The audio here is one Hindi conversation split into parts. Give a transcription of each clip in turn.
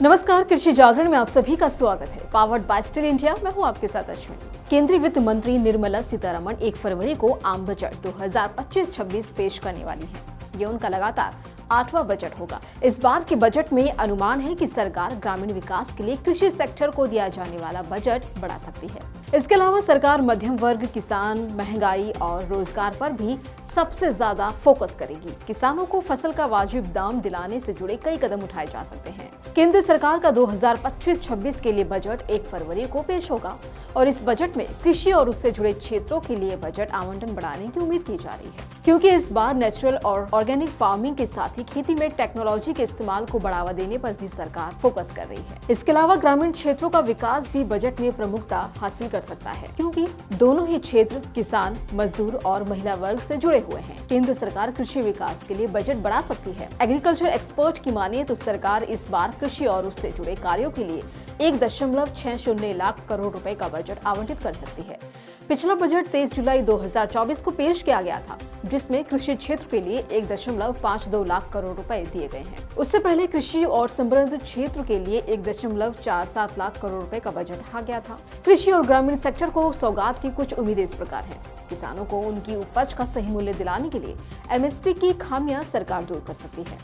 नमस्कार, कृषि जागरण में आप सभी का स्वागत है। पावर्ड बाय स्टील इंडिया, मैं हूं आपके साथ अश्विनी। केंद्रीय वित्त मंत्री निर्मला सीतारमण 1 फरवरी को आम बजट 2025-26 पेश करने वाली हैं। ये उनका लगातार 8वां बजट होगा। इस बार के बजट में अनुमान है कि सरकार ग्रामीण विकास के लिए कृषि सेक्टर को दिया जाने वाला बजट बढ़ा सकती है। इसके अलावा सरकार मध्यम वर्ग, किसान, महंगाई और रोजगार पर भी सबसे ज्यादा फोकस करेगी। किसानों को फसल का वाजिब दाम दिलाने से जुड़े कई कदम उठाए जा सकते हैं। केंद्र सरकार का 2025-26 के लिए बजट 1 फरवरी को पेश होगा और इस बजट में कृषि और उससे जुड़े क्षेत्रों के लिए बजट आवंटन बढ़ाने की उम्मीद की जा रही है, क्योंकि इस बार नेचुरल और ऑर्गेनिक फार्मिंग के साथ ही खेती में टेक्नोलॉजी के इस्तेमाल को बढ़ावा देने पर भी सरकार फोकस कर रही है। इसके अलावा ग्रामीण क्षेत्रों का विकास भी बजट में प्रमुखता हासिल कर सकता है, क्योंकि दोनों ही क्षेत्र किसान, मजदूर और महिला वर्ग से जुड़े हुए हैं। केंद्र सरकार कृषि विकास के लिए बजट बढ़ा सकती है। एग्रीकल्चर एक्सपर्ट की माने तो सरकार इस बार कृषि और उससे जुड़े कार्यों के लिए 1.60 लाख करोड़ रुपए का बजट आवंटित कर सकती है। पिछला बजट 23 जुलाई 2024 को पेश किया गया था, जिसमें कृषि क्षेत्र के लिए 1.52 लाख करोड़ रुपए दिए गए हैं। उससे पहले कृषि और संबद्ध क्षेत्र के लिए 1.47 लाख करोड़ रुपए का बजट रखा गया था। कृषि और ग्रामीण सेक्टर को सौगात की कुछ उम्मीदें इस प्रकार हैं। किसानों को उनकी उपज का सही मूल्य दिलाने के लिए एमएसपी की खामियां सरकार दूर कर सकती है।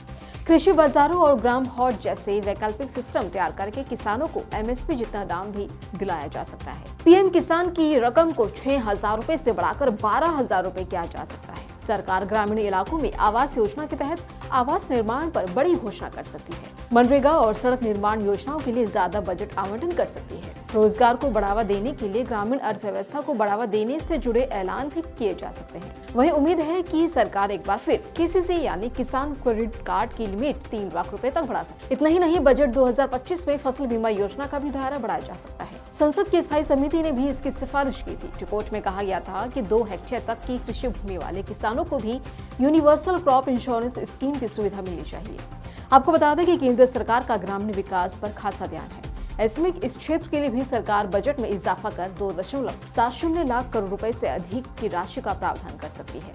कृषि बाजारों और ग्राम हॉट जैसे वैकल्पिक सिस्टम तैयार करके किसानों को एमएसपी जितना दाम भी दिलाया जा सकता है। पीएम किसान की रकम को 6,000 रुपए से बढ़ाकर 12,000 रुपए किया जा सकता है। सरकार ग्रामीण इलाकों में आवास योजना के तहत आवास निर्माण पर बड़ी घोषणा कर सकती है। मनरेगा और सड़क निर्माण योजनाओं के लिए ज्यादा बजट आवंटन कर सकती है। रोजगार को बढ़ावा देने के लिए ग्रामीण अर्थव्यवस्था को बढ़ावा देने से जुड़े ऐलान भी किए जा सकते हैं। वहीं उम्मीद है कि सरकार एक बार फिर केसीसी यानी किसान क्रेडिट कार्ड की लिमिट 3 लाख रुपए तक बढ़ा सकती है। इतना ही नहीं, बजट 2025 में फसल बीमा योजना का भी दायरा बढ़ाया जा सकता है। संसद की स्थायी समिति ने भी इसकी सिफारिश की थी। रिपोर्ट में कहा गया था कि 2 हेक्टेयर तक की कृषि भूमि वाले किसानों को भी यूनिवर्सल क्रॉप इंश्योरेंस स्कीम की सुविधा मिलनी चाहिए। आपको बता दें कि केंद्र सरकार का ग्रामीण विकास पर खासा ध्यान है। ऐसे में इस क्षेत्र के लिए भी सरकार बजट में इजाफा कर 2.70 लाख करोड़ रुपए से अधिक की राशि का प्रावधान कर सकती है।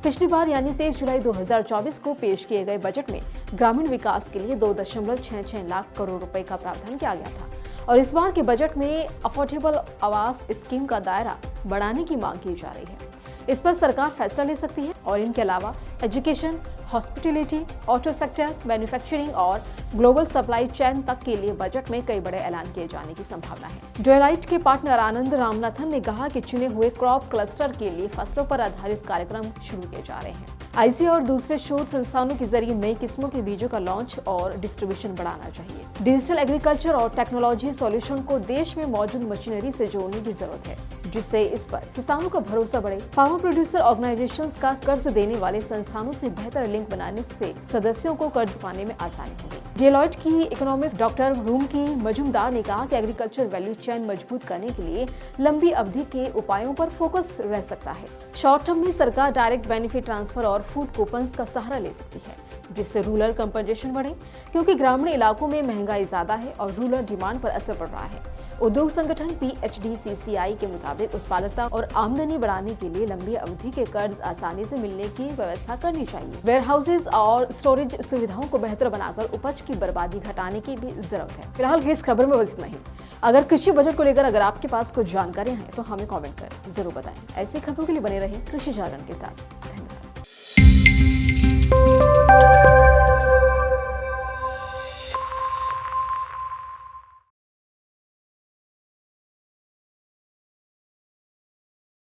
पिछली बार यानी 23 जुलाई 2024 को पेश किए गए बजट में ग्रामीण विकास के लिए 2.66 लाख करोड़ रुपए का प्रावधान किया गया था और इस बार के बजट में अफोर्डेबल आवास स्कीम का दायरा बढ़ाने की मांग की जा रही है। इस पर सरकार फैसला ले सकती है और इनके अलावा education, hospitality, auto sector, manufacturing और ग्लोबल सप्लाई चेन तक के लिए बजट में कई बड़े ऐलान किए जाने की संभावना है। डेलाइट के पार्टनर आनंद रामनाथन ने कहा कि चुने हुए क्रॉप क्लस्टर के लिए फसलों पर आधारित कार्यक्रम शुरू किए जा रहे हैं। आईसी और दूसरे शोध संस्थानों के जरिए नई किस्मों के बीजों का लॉन्च और डिस्ट्रीब्यूशन बढ़ाना चाहिए। डिजिटल एग्रीकल्चर और टेक्नोलॉजी सॉल्यूशन को देश में मौजूद मशीनरी से जोड़ने की जरूरत है, जिससे इस पर किसानों का भरोसा बढ़े। फार्मर प्रोड्यूसर ऑर्गेनाइजेशंस का कर्ज देने वाले संस्थानों से बेहतर लिंक बनाने से सदस्यों को कर्ज पाने में आसानी होगी। डेलॉइट की इकोनॉमिस्ट डॉक्टर रूमकी मजूमदार ने कहा कि एग्रीकल्चर वैल्यू चेन मजबूत करने के लिए लंबी अवधि के उपायों पर फोकस रह सकता है। शॉर्ट टर्म में सरकार डायरेक्ट बेनिफिट ट्रांसफर और फूड कूपन्स का सहारा ले सकती है, जिससे रूरल कंपनसेशन बढ़े, क्योंकि ग्रामीण इलाकों में महंगाई ज्यादा है और रूरल डिमांड पर असर पड़ रहा है। उद्योग संगठन PHDCCI के मुताबिक उत्पादकता और आमदनी बढ़ाने के लिए लंबी अवधि के कर्ज आसानी से मिलने की व्यवस्था करनी चाहिए। वेयर हाउसेज और स्टोरेज सुविधाओं को बेहतर बनाकर उपज की बर्बादी घटाने की भी जरूरत है। फिलहाल इस खबर में बस इतना ही। अगर कृषि बजट को लेकर अगर आपके पास कुछ जानकारियां हैं तो हमें कमेंट कर जरूर बताएं। ऐसी खबरों के लिए बने रहें कृषि जागरण के साथ। धन्यवाद।